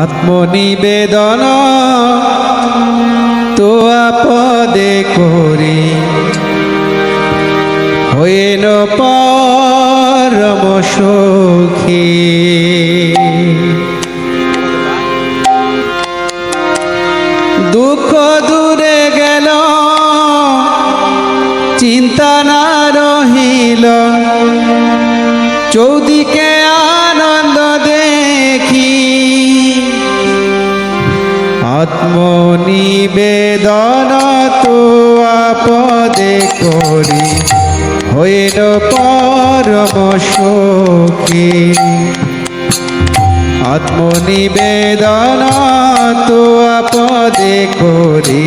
আত্মনিবেদন তো আপদে করি হইল পরম সুখী। দুঃখ দূরে গেল চিন্তা না রহিল, চৌদিকে আনন্দ দেখি আত্মনিবেদন তো আপদে করি হইল পরম সুখী। আত্মনিবেদন তো আপদে করি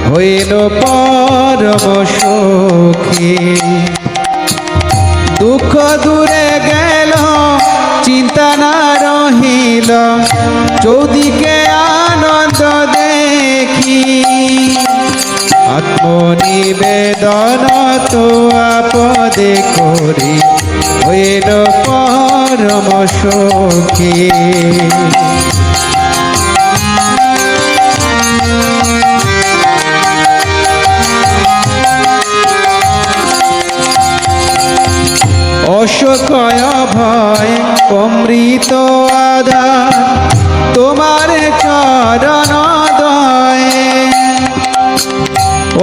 হইল পরম সুখী। দুঃখ দূরে গেল চিন্তা না রহিল, চৌদিকে আনন্দ দেখি আত্মনিবেদন তো আপদে করি হইল পরম সুখী। অশোকয় ভয় অমৃত আধার তোমার চরণ দয়ে।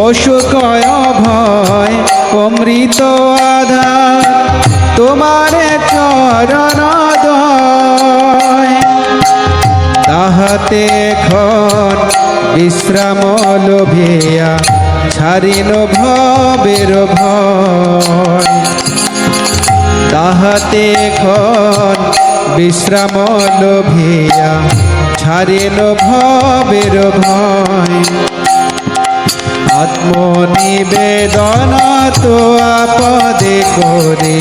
অশোকয় ভয় অমৃত আধার তোমার চরণ দয়ে। তাহাতে এখন বিশ্রাম লোভিয়া ছাড়িল ভবের ভয়। তাহাতে এখন বিশ্রাম লোভিয়া ছাড়িল ভবের ভয়। আত্মনিবেদন তো আপদে করি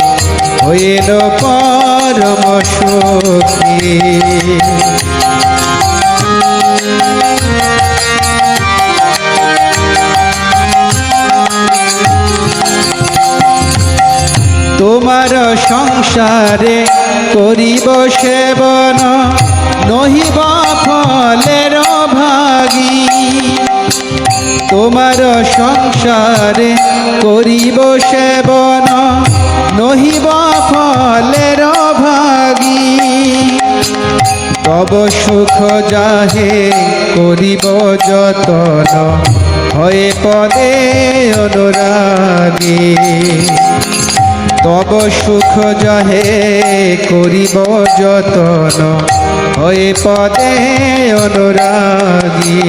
হইল পরম সুখী। তোমার সংসারে করিব সেবন নহিব ফলের ভাগী। তোমার সংসারে করিব সেবন নহিব ফলের ভাগী। তব সুখ যাহে করিব যতন হয়ে পদে অনুরাগী। তব সুখ যাহে করিব যতন হয়ে পদে অনুরাগী।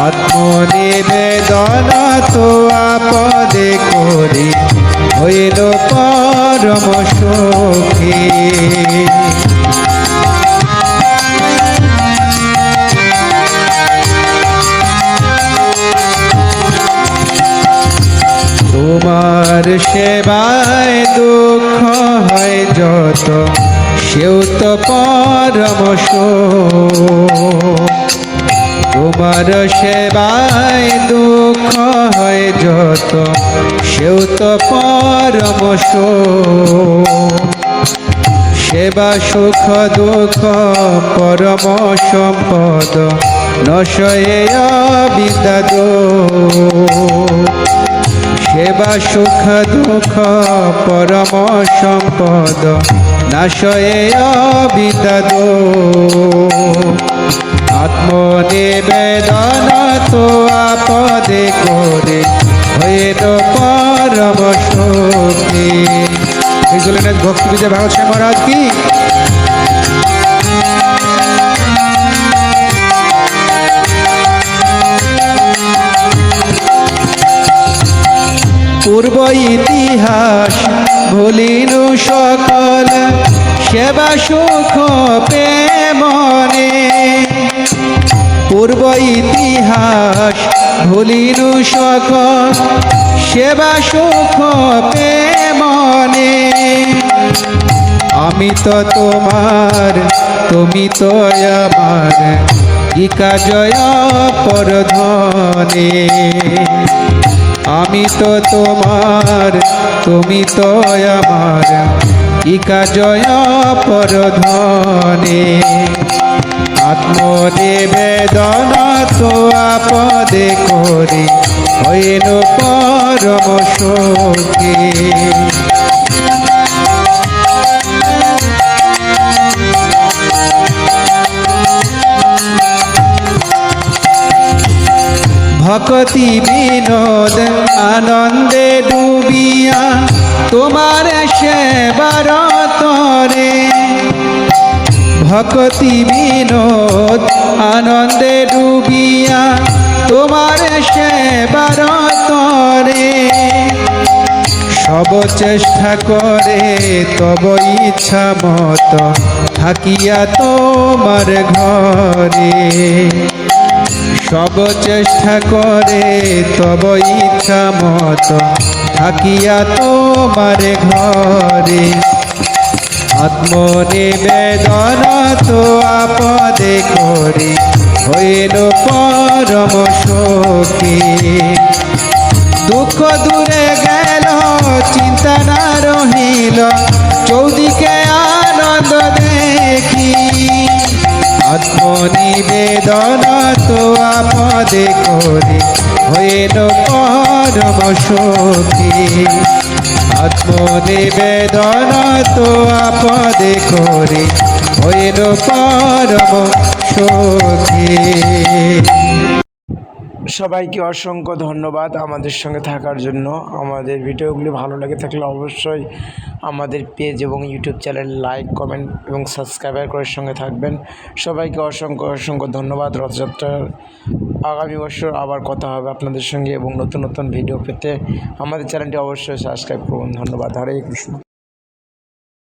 আত্মনিবেদন তো আপদে করি হইল পরম সুখী। তোমার সেবায় দুঃখ হয় যত সেও তো পরম সুখ। তোমার সেবায় দুঃখ হয় যত সেও তো পরম সুখ। সেবা সুখ দুঃখ পরম সম্পদ নশয়ে বিদ্যাদ। সেবা সুখ দুঃখ পরম সম্পদ নাশয়ে বিদ্যাদ। আত্মনিবেদন তো আপদে করে হইল পরম সুখী। ভক্তি বিজয় ভাগবত স্বামী মহারাজ কি। পূর্ব ইতিহাস ভুলিনু সকল সেবা সুখ প্রেমনে। পূর্ব ইতিহাস ভুলিনু সকল সেবা সুখ প্রেমনে। আমি তো তোমার তুমি তো আমার কি কাজয় পরধনে। আমি তো তোমার তুমি তো আমার কি কাজয় পরধনে। আত্মনিবেদন তো আপদে করি হইল পরম সুখী। ভক্তি বিনোদ আনন্দে ডুবিয়া তোমার সেবার তরে, ভক্তি বিনোদ আনন্দে ডুবিয়া তোমার সেবার তরে, সব চেষ্টা করে তব ইচ্ছা মত থাকিয়া তোমার ঘরে, সব চেষ্টা করে তব ইচ্ছা মত থাকিয়া তোমার ঘরে, আত্মনিবেদন তো আপদে করি হইল পরম সুখী। দুঃখ দূরে গেল চিন্তা না রহিল চৌদিকে আনন্দ দেখি, আত্মনিবেদন তো আপদে করি হইল পরম সুখী। আত্মনিবেদন তো আপদে করি হইল পরম সুখী। সবাইকে অসংখ্য ধন্যবাদ আমাদের সঙ্গে থাকার জন্য। আমাদের ভিডিওগুলি ভালো লেগে থাকলে অবশ্যই আমাদের পেজ এবং ইউটিউব চ্যানেল লাইক, কমেন্ট এবং সাবস্ক্রাইবার করে সঙ্গে থাকবেন। সবাইকে অসংখ্য অসংখ্য ধন্যবাদ। রথযাত্রার আগামী বছর আবার কথা হবে আপনাদের সঙ্গে এবং নতুন নতুন ভিডিও পেতে আমাদের চ্যানেলটি অবশ্যই সাবস্ক্রাইব করুন। ধন্যবাদ। হরে কৃষ্ণ।